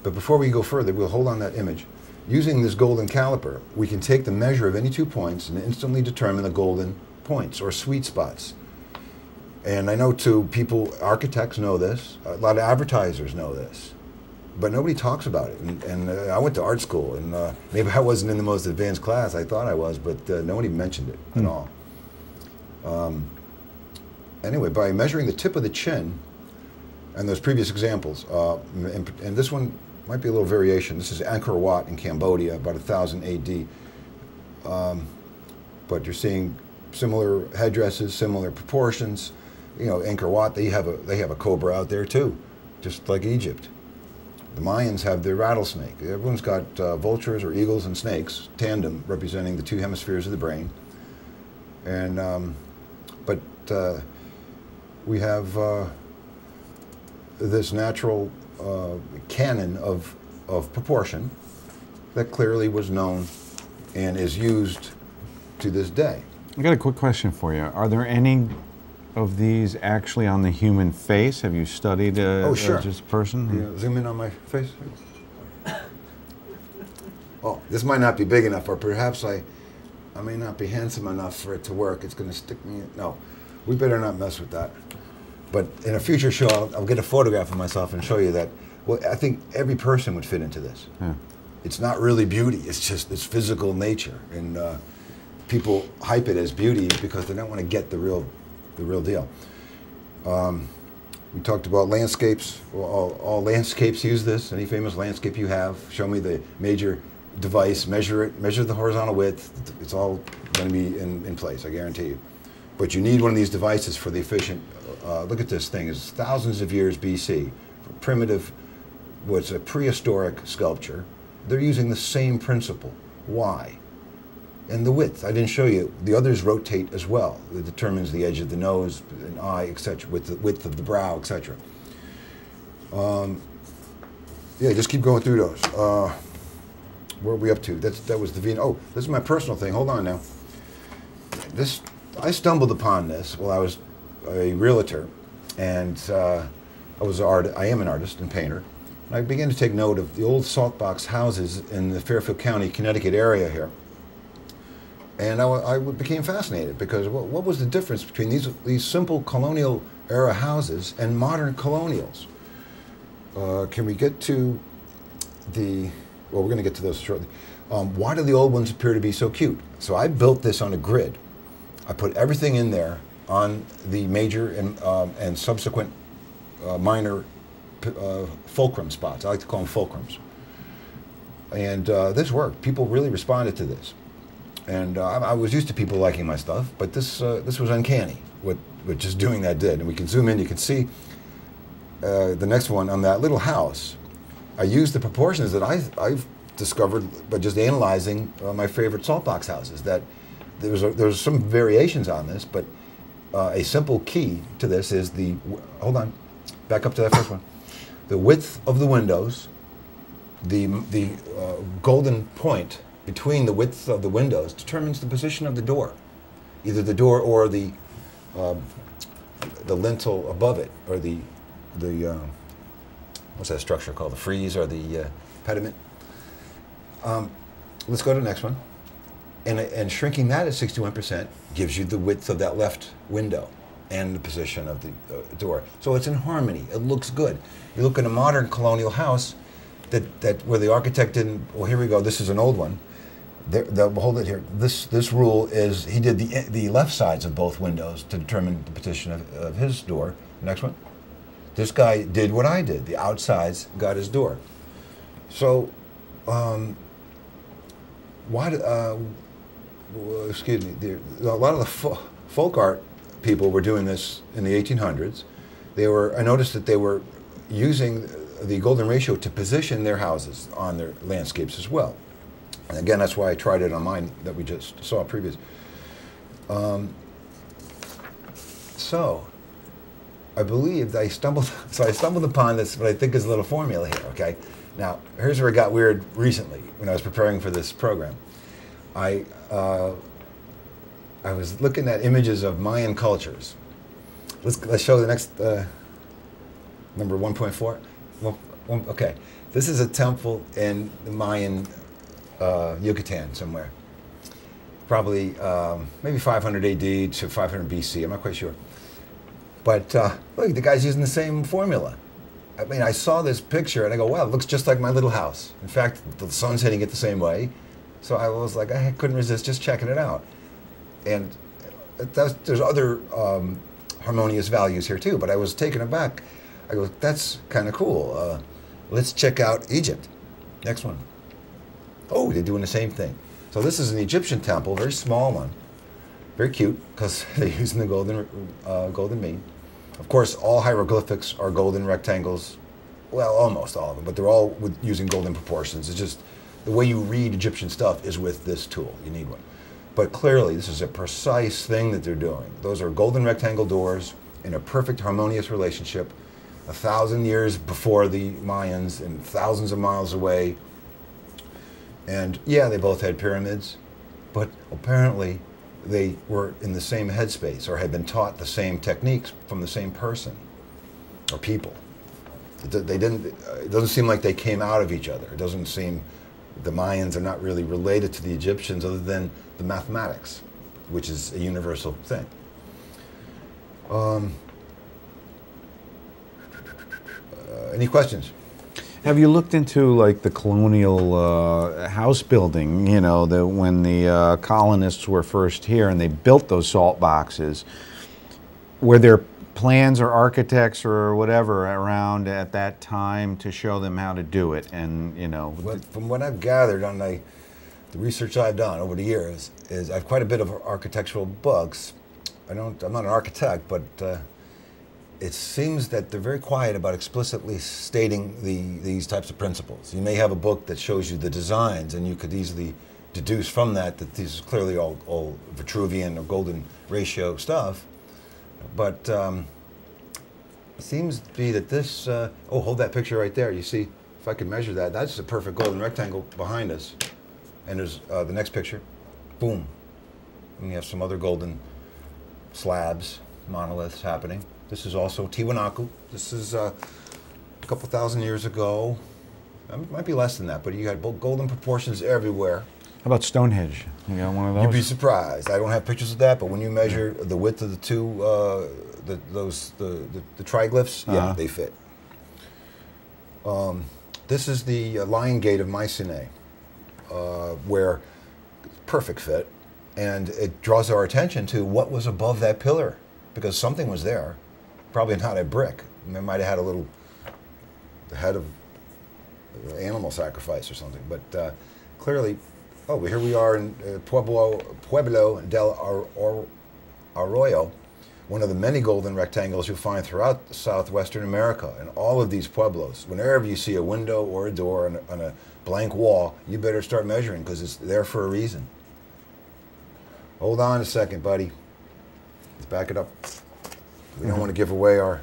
But before we go further, we'll hold on that image. Using this golden caliper, we can take the measure of any 2 points and instantly determine the golden points or sweet spots. And I know too, architects know this, a lot of advertisers know this, but nobody talks about it. And I went to art school, and maybe I wasn't in the most advanced class, I thought I was, but nobody mentioned it at all. Anyway, by measuring the tip of the chin, and those previous examples, and this one might be a little variation. This is Angkor Wat in Cambodia, about 1000 AD. But you're seeing similar headdresses, similar proportions. You know, Angkor Wat, they have a cobra out there too, just like Egypt. The Mayans have their rattlesnake. Everyone's got vultures or eagles and snakes, tandem, representing the 2 hemispheres of the brain. And but we have this natural canon of proportion that clearly was known and is used to this day. I got a quick question for you. Are there any of these actually on the human face? Have you studied just a person? Yeah, zoom in on my face. Oh, this might not be big enough, or perhaps I may not be handsome enough for it to work. It's going to stick me in. No, we better not mess with that. But in a future show, I'll get a photograph of myself and show you that. Well, I think every person would fit into this. Yeah. It's not really beauty. It's just this physical nature, and people hype it as beauty because they don't want to get the real deal. We talked about landscapes. Well, all landscapes use this. Any famous landscape you have, show me the major device, measure it, measure the horizontal width. It's all going to be in place, I guarantee you. But you need one of these devices for the efficient. Look at this thing. It's thousands of years BC. Primitive, what's a prehistoric sculpture. They're using the same principle. Why? And the width. I didn't show you. The others rotate as well. It determines the edge of the nose, an eye, etc., with the width of the brow, etc. Yeah, just keep going through those. Where are we up to? That was the Venus. Oh, this is my personal thing. Hold on now. I stumbled upon this while I was a realtor, and I am an artist and painter. And I began to take note of the old salt box houses in the Fairfield County, Connecticut area here. And I became fascinated because what was the difference between these simple colonial era houses and modern colonials? Can we get to well, we're going to get to those shortly. Why do the old ones appear to be so cute? So I built this on a grid. I put everything in there on the major and subsequent minor fulcrum spots. I like to call them fulcrums. And this worked. People really responded to this. And I was used to people liking my stuff, but this was uncanny, what just doing that did. And we can zoom in, you can see the next one on that little house. I used the proportions that I've discovered by just analyzing my favorite saltbox houses. That there's some variations on this, but a simple key to this is hold on, back up to that first one. The width of the windows, the golden point between the width of the windows determines the position of the door, either the door or the lintel above it, or the what's that structure called? The frieze or the pediment. Let's go to the next one. And shrinking that at 61% gives you the width of that left window and the position of the door. So it's in harmony. It looks good. You look at a modern colonial house where the architect didn't. Well, here we go. This is an old one. Hold it here. This rule is he did the left sides of both windows to determine the position of his door. Next one. This guy did what I did. The outsides got his door. So excuse me. A lot of the folk art people were doing this in the 1800s. I noticed that they were using the golden ratio to position their houses on their landscapes as well. And again, that's why I tried it on mine that we just saw previous. So I believe I stumbled upon this, what I think is a little formula here, okay? Now, here's where it got weird recently when I was preparing for this program. I was looking at images of Mayan cultures. Let's show the next number 1.4. Well, Okay, this is a temple in the Mayan Yucatan somewhere. Probably maybe 500 AD to 500 BC. I'm not quite sure. But look, the guy's using the same formula. I mean, I saw this picture and I go, wow, it looks just like my little house. In fact, the sun's hitting it the same way. So I was like, I couldn't resist just checking it out. And there's other harmonious values here too, but I was taken aback. I go, that's kind of cool. Let's check out Egypt. Next one. Oh, they're doing the same thing. So this is an Egyptian temple, very small one. Very cute, because they're using the golden mean. Of course, all hieroglyphics are golden rectangles. Well, almost all of them, but they're all using golden proportions. It's just the way you read Egyptian stuff is with this tool. You need one. But clearly, this is a precise thing that they're doing. Those are golden rectangle doors in a perfect harmonious relationship, 1,000 years before the Mayans and thousands of miles away. And yeah, they both had pyramids, but apparently they were in the same headspace or had been taught the same techniques from the same person or people. They didn't. It doesn't seem like they came out of each other. It doesn't seem the Mayans are not really related to the Egyptians other than the mathematics, which is a universal thing. Any questions? Have you looked into like the colonial house building, you know, when the colonists were first here and they built those salt boxes? Were there plans or architects or whatever around at that time to show them how to do it? And, you know, well, from what I've gathered on the research I've done over the years, is I have quite a bit of architectural books. I'm not an architect, but it seems that they're very quiet about explicitly stating these types of principles. You may have a book that shows you the designs, and you could easily deduce from that these is clearly all Vitruvian or golden ratio stuff. But it seems to be that this, oh, hold that picture right there. You see, if I could measure that, that's a perfect golden rectangle behind us. And there's the next picture, boom. And you have some other golden slabs, monoliths happening. This is also Tiwanaku. This is a couple thousand years ago. It might be less than that, but you had golden proportions everywhere. How about Stonehenge? You got one of those? You'd be surprised. I don't have pictures of that, but when you measure the width of the two, the triglyphs, yeah, they fit. This is the Lion Gate of Mycenae, where perfect fit, and it draws our attention to what was above that pillar, because something was there. Probably not a brick. It might have had the head of animal sacrifice or something, but clearly. Oh, here we are in Pueblo del Arroyo, one of the many golden rectangles you'll find throughout southwestern America. And all of these pueblos, whenever you see a window or a door on a blank wall, you better start measuring because it's there for a reason. Hold on a second, buddy. Let's back it up. We don't want to give away our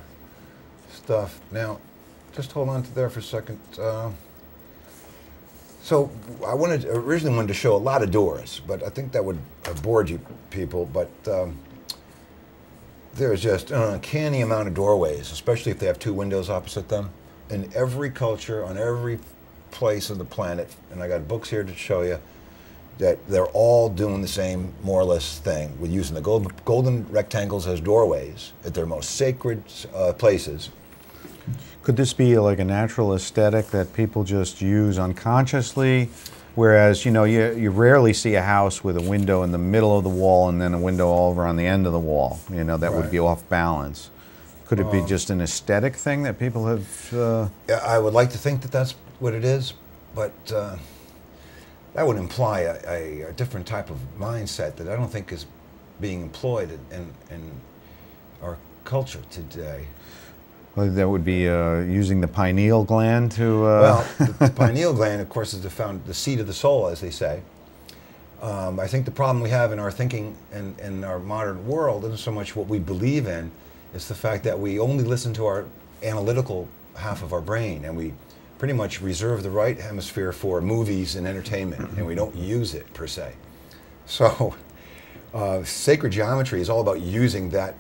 stuff. Now, just hold on to there for a second. So I originally wanted to show a lot of doors, but I think that would have bored you people. But there's just an uncanny amount of doorways, especially if they have two windows opposite them. In every culture, on every place on the planet, and I got books here to show you, that they're all doing the same, more or less, thing. We're using the golden rectangles as doorways at their most sacred places. Could this be like a natural aesthetic that people just use unconsciously? Whereas, you know, you rarely see a house with a window in the middle of the wall and then a window over on the end of the wall. You know, that would be off balance. Could it be just an aesthetic thing that people have? I would like to think that that's what it is, but that would imply a different type of mindset that I don't think is being employed in our culture today. Well, that would be using the pineal gland to... Well, the pineal gland, of course, is the seat of the soul, as they say. I think the problem we have in our thinking in our modern world isn't so much what we believe in, it's the fact that we only listen to our analytical half of our brain, and we pretty much reserve the right hemisphere for movies and entertainment, and we don't use it, per se. So, sacred geometry is all about using that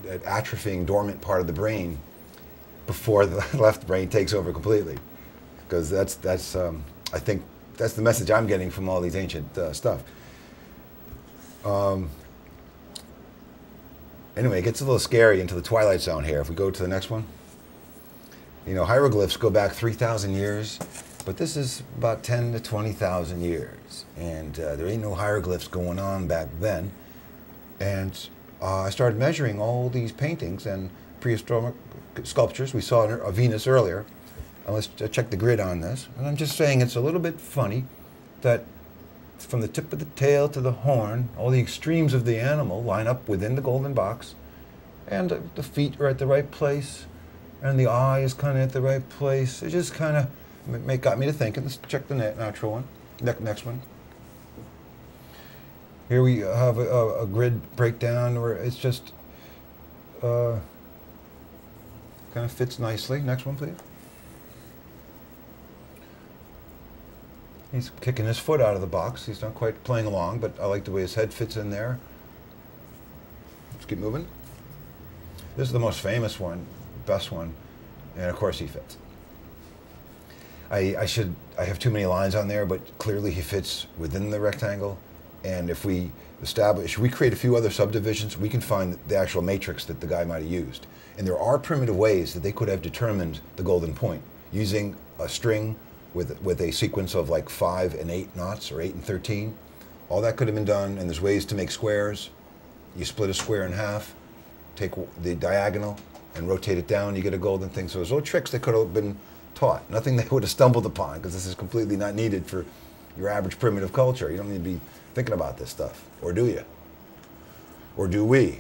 atrophying, dormant part of the brain before the left brain takes over completely. because I think that's the message I'm getting from all these ancient stuff. Anyway, it gets a little scary into the twilight zone here. If we go to the next one. You know, hieroglyphs go back 3,000 years, but this is about 10 to 20,000 years. And there ain't no hieroglyphs going on back then. And I started measuring all these paintings and prehistoric sculptures. We saw a Venus earlier. Let's check the grid on this. And I'm just saying it's a little bit funny that from the tip of the tail to the horn, all the extremes of the animal line up within the golden box. And the feet are at the right place. And the eye is kind of at the right place. It just kind of got me to thinking. Let's check the natural one. Next one. Here we have a grid breakdown where it's just kind of fits nicely. Next one, please. He's kicking his foot out of the box. He's not quite playing along, but I like the way his head fits in there. Let's keep moving. This is the most famous one. Best one, and of course he fits. I have too many lines on there, but clearly he fits within the rectangle. And if we create a few other subdivisions, we can find the actual matrix that the guy might have used. And there are primitive ways that they could have determined the golden point using a string with a sequence of like 5 and 8 knots or 8 and 13. All that could have been done, and there's ways to make squares. You split a square in half, take the diagonal, and rotate it down, you get a golden thing. So there's little tricks that could have been taught. Nothing they would have stumbled upon, because this is completely not needed for your average primitive culture. You don't need to be thinking about this stuff. Or do you? Or do we?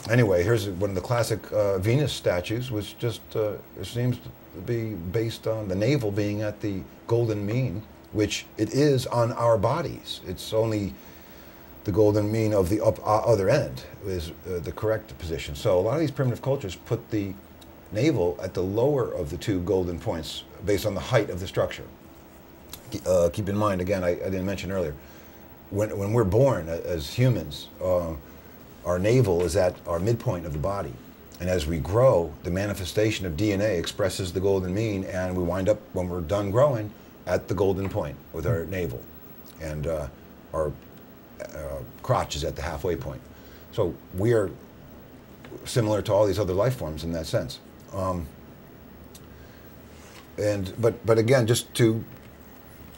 Anyway, here's one of the classic Venus statues, which just it seems to be based on the navel being at the golden mean, which it is on our bodies. It's only the golden mean of the other end is the correct position. So a lot of these primitive cultures put the navel at the lower of the two golden points based on the height of the structure. Keep in mind, again, I didn't mention earlier, when we're born as humans, our navel is at our midpoint of the body. And as we grow, the manifestation of DNA expresses the golden mean, and we wind up, when we're done growing, at the golden point with our navel. And our crotch is at the halfway point. So we are similar to all these other life forms in that sense. But again, just to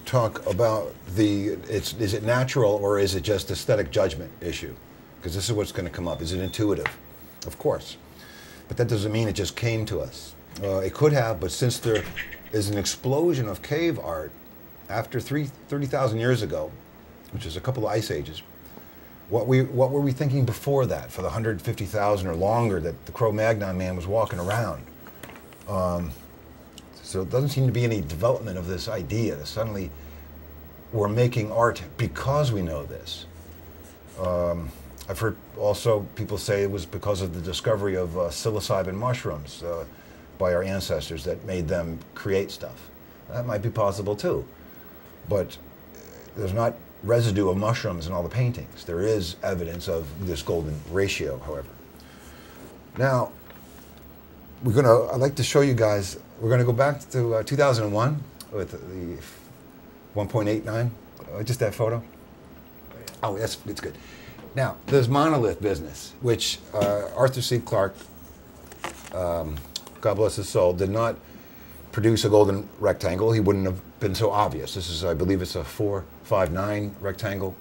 talk about is it natural or is it just aesthetic judgment issue? Because this is what's going to come up. Is it intuitive? Of course. But that doesn't mean it just came to us. It could have, but since there is an explosion of cave art after 30,000 years ago, which is a couple of ice ages, what were we thinking before that for the 150,000 or longer that the Cro-Magnon man was walking around? So it doesn't seem to be any development of this idea that suddenly we're making art because we know this. I've heard also people say it was because of the discovery of psilocybin mushrooms by our ancestors that made them create stuff. That might be possible too. But there's not residue of mushrooms in all the paintings. There is evidence of this golden ratio, however. Now, I'd like to show you guys, we're going to go back to 2001 with the 1.89, just that photo. Oh, it's good. Now, there's monolith business, which Arthur C. Clarke, God bless his soul, did not produce a golden rectangle. He wouldn't have been so obvious. This is, I believe it's a 459 rectangle,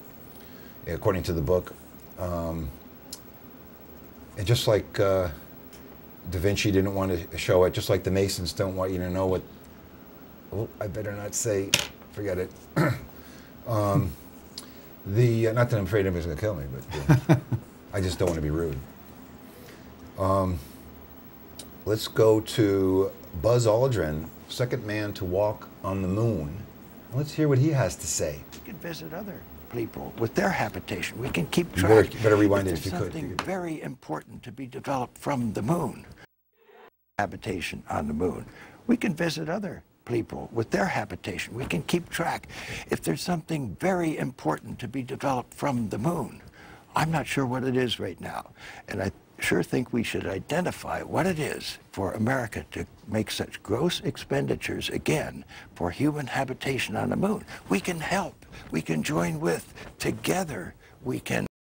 according to the book. And just like Da Vinci didn't want to show it, just like the Masons don't want you to know what, oh, I better not say, forget it. Not that I'm afraid anybody's going to kill me, but I just don't want to be rude. Let's go to Buzz Aldrin, second man to walk on the moon. Let's hear what he has to say. We can visit other people with their habitation. We can keep track. You better rewind it if you could. Something very important to be developed from the moon. Habitation on the moon. We can visit other people with their habitation. We can keep track. If there's something very important to be developed from the moon, I'm not sure what it is right now. And I sure think we should identify what it is for America to make such gross expenditures again for human habitation on the moon. We can help. We can join with. Together, we can